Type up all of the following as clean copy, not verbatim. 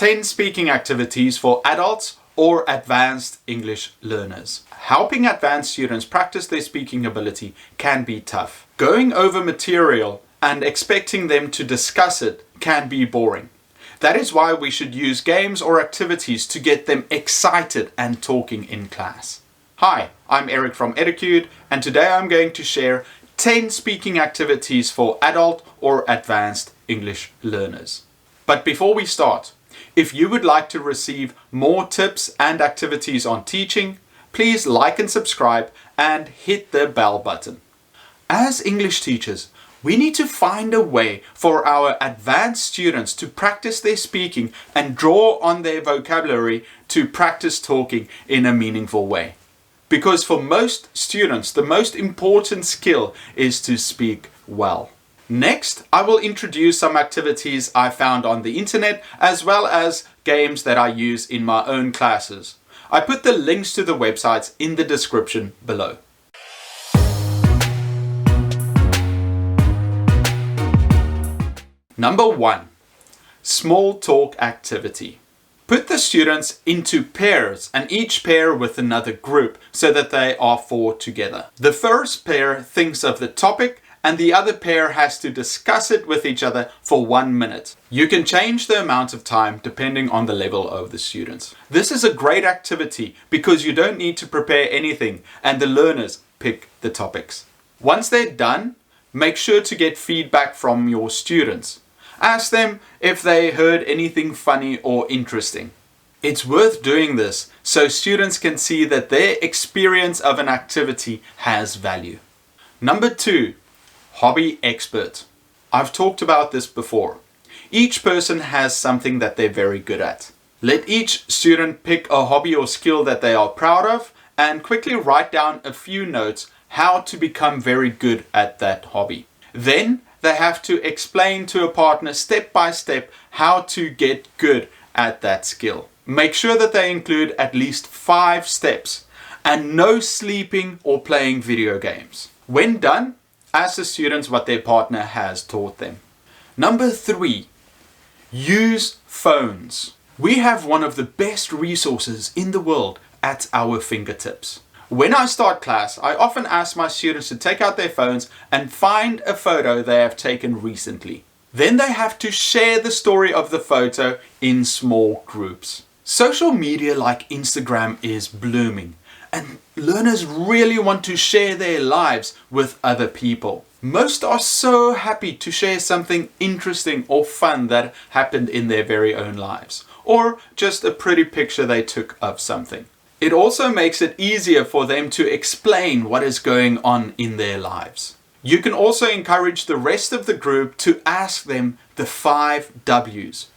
10 speaking activities for adults or advanced English learners. Helping advanced students practice their speaking ability can be tough. Going over material and expecting them to discuss it can be boring. That is why we should use games or activities to get them excited and talking in class. Hi, I'm Eric from Edicute, and today I'm going to share 10 speaking activities for adult or advanced English learners. But before we start, if you would like to receive more tips and activities on teaching, please like and subscribe and hit the bell button. As English teachers, we need to find a way for our advanced students to practice their speaking and draw on their vocabulary to practice talking in a meaningful way. Because for most students, the most important skill is to speak well. Next, I will introduce some activities I found on the internet as well as games that I use in my own classes. I put the links to the websites in the description below. Number 1. Small talk activity. Put the students into pairs and each pair with another group so that they are 4 together. The first pair thinks of the topic and the other pair has to discuss it with each other for 1 minute. You can change the amount of time depending on the level of the students. This is a great activity because you don't need to prepare anything and the learners pick the topics. Once they're done, make sure to get feedback from your students. Ask them if they heard anything funny or interesting. It's worth doing this so students can see that their experience of an activity has value. Number 2. Hobby expert. I've talked about this before. Each person has something that they're very good at. Let each student pick a hobby or skill that they are proud of and quickly write down a few notes how to become very good at that hobby. Then they have to explain to a partner step by step how to get good at that skill. Make sure that they include at least 5 steps and no sleeping or playing video games. When done, ask the students what their partner has taught them. Number 3. Use phones. We have one of the best resources in the world at our fingertips. When I start class, I often ask my students to take out their phones and find a photo they have taken recently. Then they have to share the story of the photo in small groups. Social media like Instagram is blooming, and learners really want to share their lives with other people. Most are so happy to share something interesting or fun that happened in their very own lives, or just a pretty picture they took of something. It also makes it easier for them to explain what is going on in their lives. You can also encourage the rest of the group to ask them the 5 W's.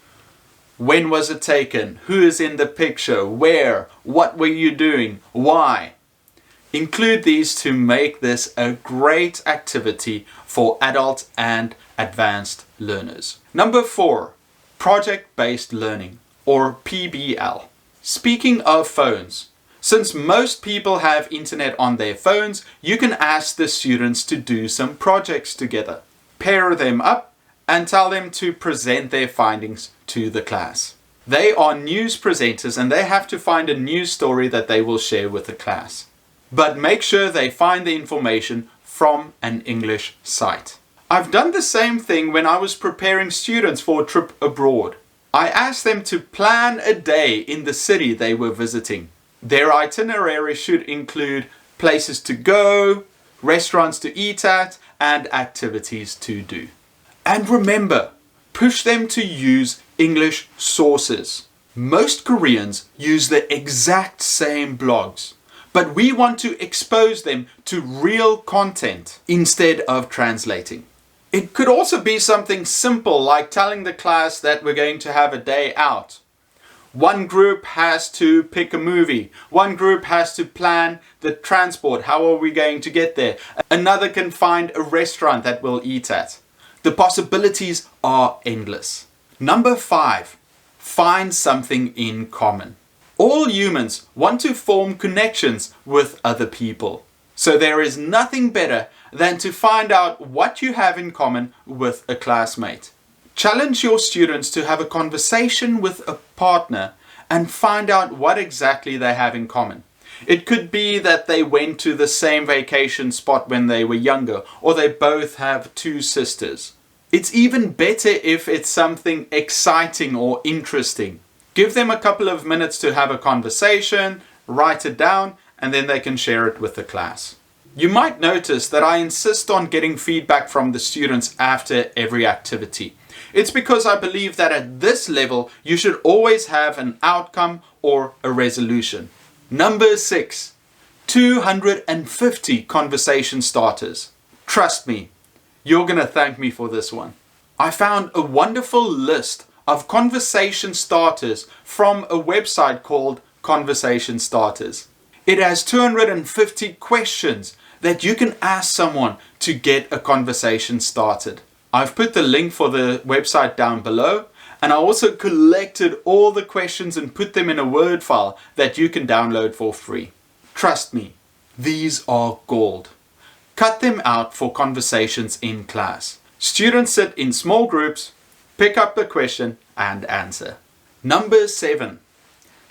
When was it taken? Who is in the picture? Where? What were you doing? Why? Include these to make this a great activity for adult and advanced learners. Number 4. Project-based learning, or PBL. Speaking of phones, since most people have internet on their phones, you can ask the students to do some projects together. Pair them up and tell them to present their findings to the class. They are news presenters and they have to find a news story that they will share with the class. But make sure they find the information from an English site. I've done the same thing when I was preparing students for a trip abroad. I asked them to plan a day in the city they were visiting. Their itinerary should include places to go, restaurants to eat at, and activities to do. And remember, push them to use English sources. Most Koreans use the exact same blogs, but we want to expose them to real content instead of translating. It could also be something simple like telling the class that we're going to have a day out. One group has to pick a movie. One group has to plan the transport. How are we going to get there? Another can find a restaurant that we'll eat at. The possibilities are endless. Number 5. Find something in common. All humans want to form connections with other people. So there is nothing better than to find out what you have in common with a classmate. Challenge your students to have a conversation with a partner and find out what exactly they have in common. It could be that they went to the same vacation spot when they were younger, or they both have 2 sisters. It's even better if it's something exciting or interesting. Give them a couple of minutes to have a conversation, write it down, and then they can share it with the class. You might notice that I insist on getting feedback from the students after every activity. It's because I believe that at this level, you should always have an outcome or a resolution. Number 6, 250 conversation starters. Trust me, you're going to thank me for this one. I found a wonderful list of conversation starters from a website called Conversation Starters. It has 250 questions that you can ask someone to get a conversation started. I've put the link for the website down below, and I also collected all the questions and put them in a Word file that you can download for free. Trust me, these are gold. Cut them out for conversations in class. Students sit in small groups, pick up the question and answer. Number 7,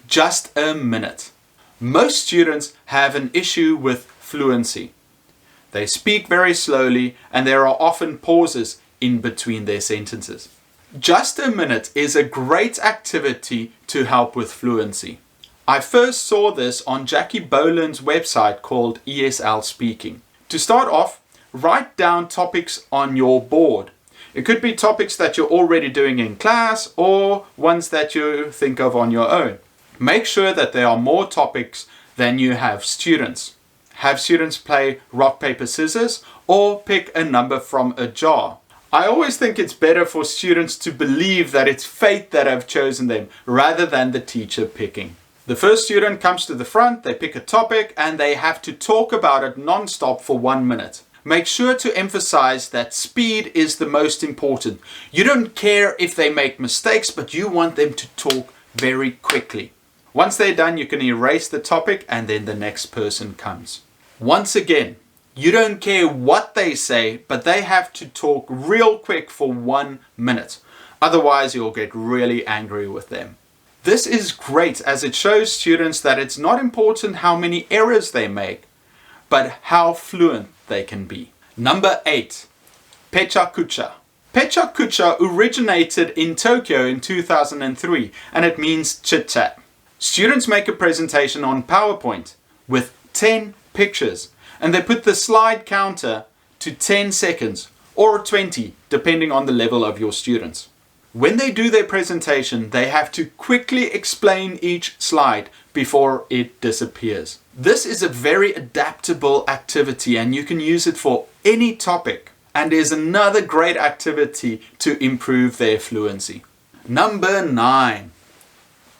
just a minute. Most students have an issue with fluency. They speak very slowly and there are often pauses in between their sentences. Just a minute is a great activity to help with fluency. I first saw this on Jackie Boland's website called ESL Speaking. To start off, write down topics on your board. It could be topics that you're already doing in class or ones that you think of on your own. Make sure that there are more topics than you have students. Have students play rock, paper, scissors or pick a number from a jar. I always think it's better for students to believe that it's fate that have chosen them rather than the teacher picking. The first student comes to the front, they pick a topic and they have to talk about it non-stop for 1 minute. Make sure to emphasize that speed is the most important. You don't care if they make mistakes, but you want them to talk very quickly. Once they're done, you can erase the topic and then the next person comes. Once again, you don't care what they say, but they have to talk real quick for 1 minute. Otherwise, you'll get really angry with them. This is great as it shows students that it's not important how many errors they make, but how fluent they can be. Number 8, Pecha Kucha. Pecha Kucha originated in Tokyo in 2003 and it means chit-chat. Students make a presentation on PowerPoint with 10 pictures and they put the slide counter to 10 seconds or 20 depending on the level of your students. When they do their presentation, they have to quickly explain each slide before it disappears. This is a very adaptable activity and you can use it for any topic and is another great activity to improve their fluency. Number 9,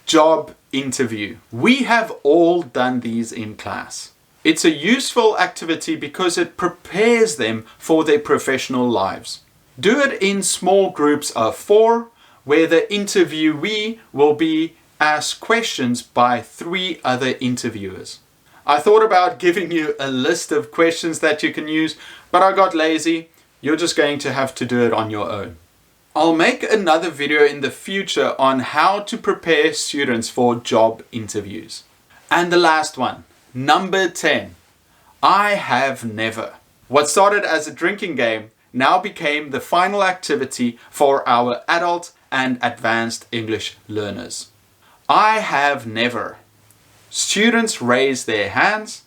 job interview. We have all done these in class. It's a useful activity because it prepares them for their professional lives. Do it in small groups of 4 where the interviewee will be asked questions by 3 other interviewers. I thought about giving you a list of questions that you can use, but I got lazy. You're just going to have to do it on your own. I'll make another video in the future on how to prepare students for job interviews. And the last one, number 10, I have never. What started as a drinking game now became the final activity for our adult and advanced English learners. I have never. Students raise their hands,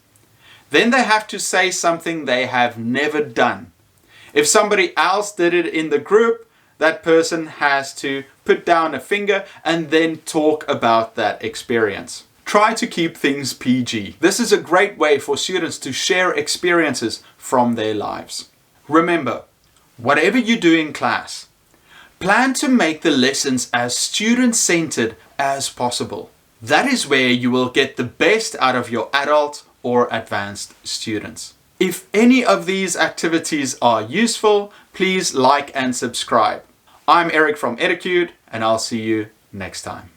then they have to say something they have never done. If somebody else did it in the group, that person has to put down a finger and then talk about that experience. Try to keep things PG. This is a great way for students to share experiences from their lives. Remember, whatever you do in class, plan to make the lessons as student-centered as possible. That is where you will get the best out of your adult or advanced students. If any of these activities are useful, please like and subscribe. I'm Eric from Edicute, and I'll see you next time.